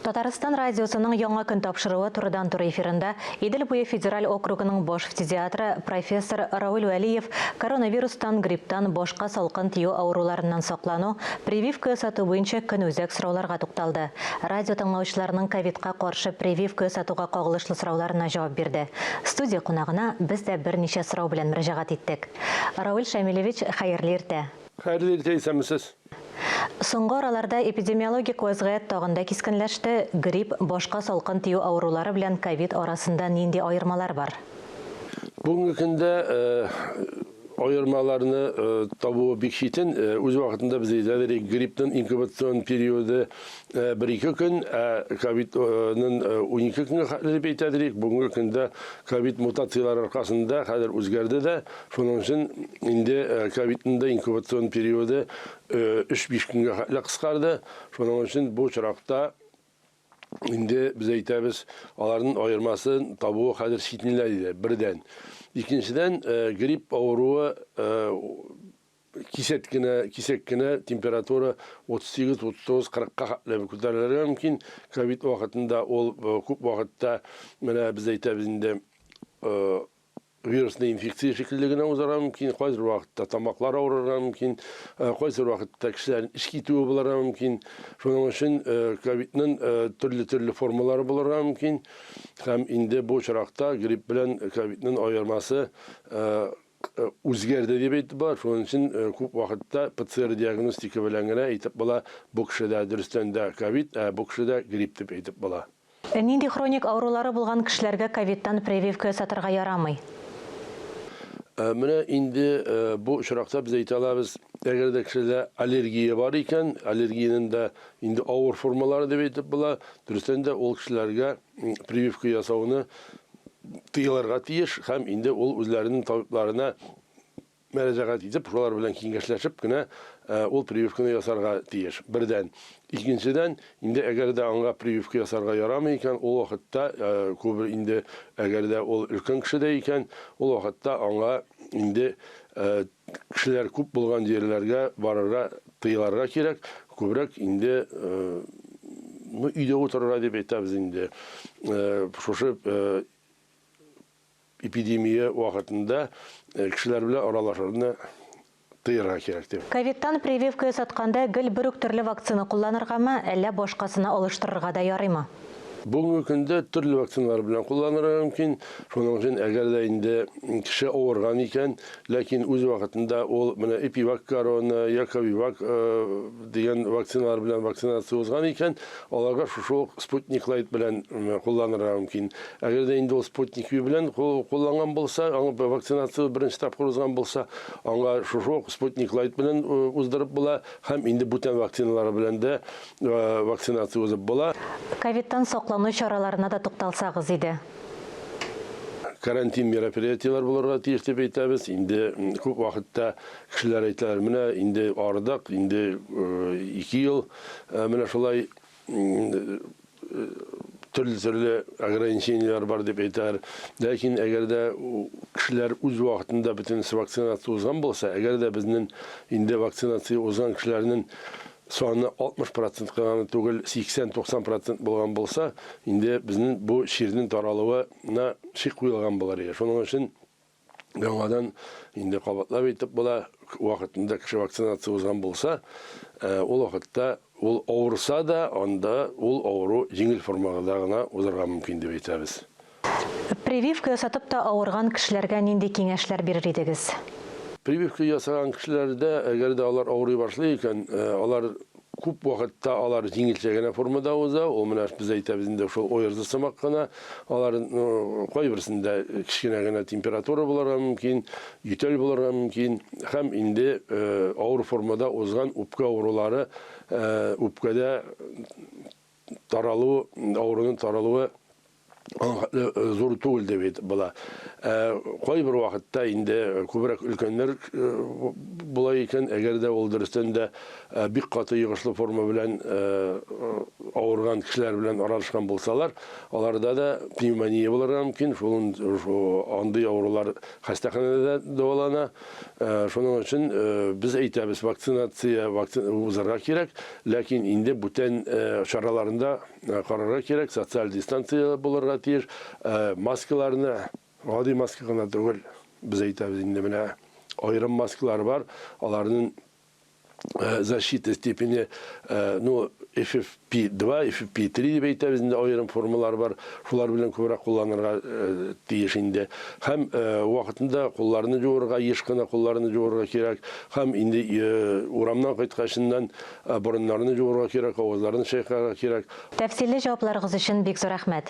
Татарстан радиосының яңа көн тапшыруы турыдан туры эфирында Идел буе федераль округының бош фтизиатры профессор Рауль Вәлиев коронавирустан, грипптан, бошка салкын тию ауруларынан саклану, прививка сату буенча көн үзәк сорауларга тукталды. Радио тыңлаучыларның ковидка каршы прививка сатуга кагылышлы сорауларына җавап бирде. Студия кунагына без дә берничә сорау белән мөрәҗәгать иттек. Рауль Шамилевич, хәерле иртә. Хәерле иртә, исәнмесез? Соңгы араларда эпидемиологик вазгыять тагында кискенләште. Грипп, башка салкын тию аурулары белән ковид арасында нинди аермалар бар? Бүгенге көндә ayırmalarını tabu bik şitin uz vaqtında biz izledik gripnin inkubasyon periyodu 1-2 gün Covid'nin 12 günü halde beytedirik. Bugünkü günde Covid mutasyyalar arkasında hadir uzgardı da şunun için indi Covid'nin de inkubasyon periyodu 3-5 günü halde kıskardı. Şunun için bu çırakta indi biz aytamiz aların ayırması tabu hadir şitinlerde birden. İkinciden grip auruğu kisekkine temperatürü 38-39-40'a ko'tariladi mümkün. Covid vaqtında ol ko'p vaqtda mana biz aytamiz virusli infeksiya şekilligine uzara mümkün. Qaysi vaqtda tamoqlar aurar mümkün. Qaysi vaqtda kishilar ish ketuvi bo'lar mümkün. Shuning uchun Covid'nin turli formalari bo'lar mümkün. Hem indi bu çıraqda grip bilen Covid'nin ayırması o'zgardi deb aytib bor. Shuning uchun ko'p vaqtda PCR diagnostika bilan gina aytib bola bu kishida durustanda Covid, bu kishida grip deb aytib bola. Nинди хроник аурулары булган кешеләргә ковидтан прививка сатырга ярамый? Менә инде bu çıraqda biz ayta alabыз, әгәр дә кешедә аллергия бар икән, аллергиянең дә инде авыр формалары дип әйтеп була. Дөрестән дә ул кешеләргә прививка ясауны тыйларга тиеш һәм инде ул үзләренең табибларына мөрәҗәгать итеп, шулар белән киңәшләшеп кенә ул прививканы ясарга тиеш. Бердән, икенчедән, инде әгәр дә аңа прививка ясарга ярамый икән, ул вакытта күбер инде әгәр дә ул өлкән кешедә икән, ул вакытта аңа инде кешеләр күп булган җирләргә барырга тыйларга кирәк. Күбрәк инде өйдә утырырга дип әйтәбез инде. Шушы эпидемия вакытында кешеләр белән аралашырны тыйырга кирәк дип. Ковидтан прививка сатканда гел бер үк төрле вакцина кулланыргамы, әллә башкасына алыштырырга да ярыймы? Бүгенге көндә төрле вакциналар белән кулланырга мөмкин. Шуның өчен әгәр дә инде кеше авырган икән, ләкин үз вакытында ул менә Эпивак корона, Яковивак дигән вакциналар белән вакцинация узган икән, аларга шушы Спутник Лайт белән кулланырга мөмкин. Әгәр дә инде ул Спутник белән кулланган булса, аңа вакцинация беренче тапкыр узган булса, аңа шушы Спутник Лайт белән уздырып була, һәм инде бүтән вакциналар белән дә вакцинация узып була. Ковидтан саклану чараларына да тукталсагыз иде. Карантин мероприятиялар булырга тиеш дип әйтәбез. Инде күп вакытта кешеләр әйтәләр, менә инде ардык, инде 2 ел менә шулай төрле ограничениялар бар дип әйтәләр. Ләкин әгәр дә кешеләр үз вакытында бөтен вакцинация узган булса, әгәр дә безнең инде вакцинация узган кешеләрнең sonu 60% kalanı түгел 80-90% булган булса, инде безнең бу ширнең таралуына шик куелган булар иде. Шуның өчен яңадан инде кабатлап әйтеп була, вакытында кеше вакцинация узган булса, ул вакытта ул авырса да, анда ул авыру җиңел формада гына узарга мөмкин дип әйтәбез. Прививка сатып та авырган кешеләргә нинди киңәшләр бирер идегез? Прививка ясаган кешеләрдә, әгәр дә алар авырый башлый икән, алар күп вакытта алар җиңелчә генә формада уза, ул менә без әйтәбез инде шул ойырзы сымак кына, алар кайберсендә кичкенә генә температура булырга мөмкин, йөтәл булырга мөмкин, һәм инде авыр формада узган үпкә авырулары, үпкәдә таралу, авыруның таралуы зур түгел дип әйтеп була. Кайбер вакытта инде күбрәк өлкәннәр була икән, әгәр дә ул дөрестән дә бик каты йогышлы форма белән авырган кешеләр белән аралашкан булсалар, аларда да пневмония булырга мөмкин. Шулын андый авырулар хастаханәдә дәвалана. Шуның өчен без әйтәбез, вакцинация узарга кирәк, ләкин инде бүтән чараларында карарга кирәк, социаль дистанция булырга тиеш, маскаларны гади маска гына түгел. Biz әйтәбез инде менә айрым маскалар бар, аларның защита степени FFP2, FFP3 дип әйтәбез инде айрым формалар бар. Шулар белән күбрәк кулланырга тиеш инде. Һәм вакытында кулларны жуырга, еш кына кулларны жуырга кирәк. Һәм инде урамнан кайткачыннан борыннарны жуырга кирәк, авызларны чайкарга кирәк. Тәфсилле җавапларыгыз өчен бик зур рәхмәт.